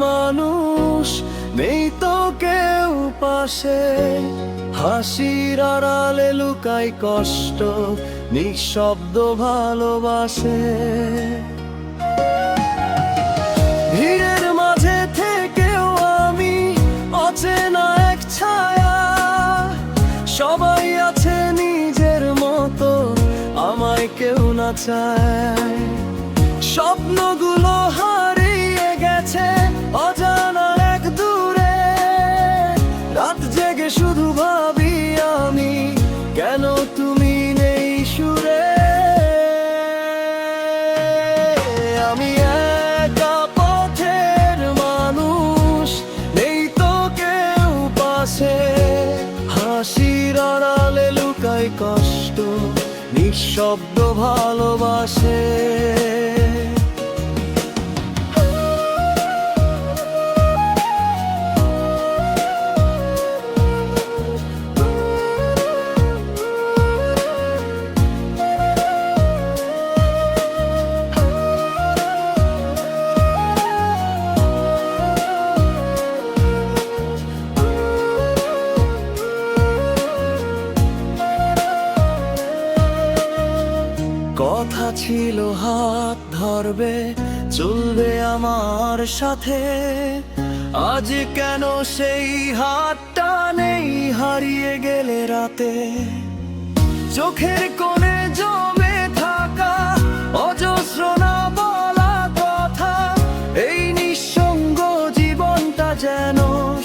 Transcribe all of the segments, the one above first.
মানুষ, নেই তো কেউ পাশে। হাসির আড়ালে লুকাই কষ্ট, নিঃশব্দ ভালোবাসে। ভিড়ের মাঝে থেকেও আমি অচেনা এক ছায়া, সবাই আছে নিজের মতো, আমায় কেউ না চায়। স্বপ্নগুলো হারিয়ে গেছে অজানা এক দূরে, রাত জেগে শুধু ভাবি আমি, কেন তুমি নেই সুরে। আমি একা পথের মানুষ, নেই তো কেউ পাশে। হাসির আড়ালে লুকাই কষ্ট, নিঃশব্দ ভালোবাসে। কথা ছিল হাত ধরবে, চলবে আমার সাথে। আজ কেন সেই হাতটা নেই, হারিয়ে গেলে রাতে। চোখের কোণে জমে থাকা অজস্র না বলা কথা, এই নিঃসঙ্গ জীবনটা যেন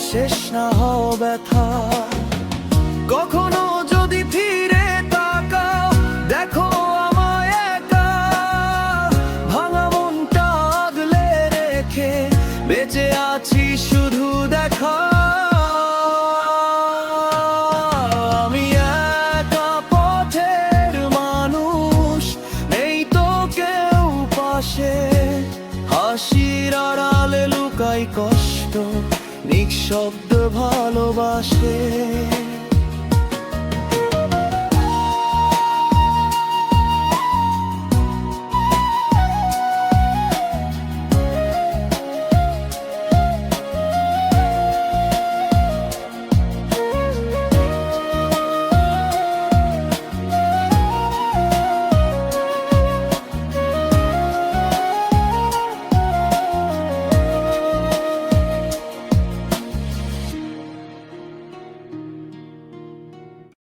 শেষ না হও ব্যথা। কখনো যদি ফিরে তাকাও, দেখো বেঁচে আছি শুধু দেখা। আমি একা পথের মানুষ, নেই তো কেউ পাশে। হাসির আড়ালে লুকাই কষ্ট, নিঃশব্দ ভালোবাসে।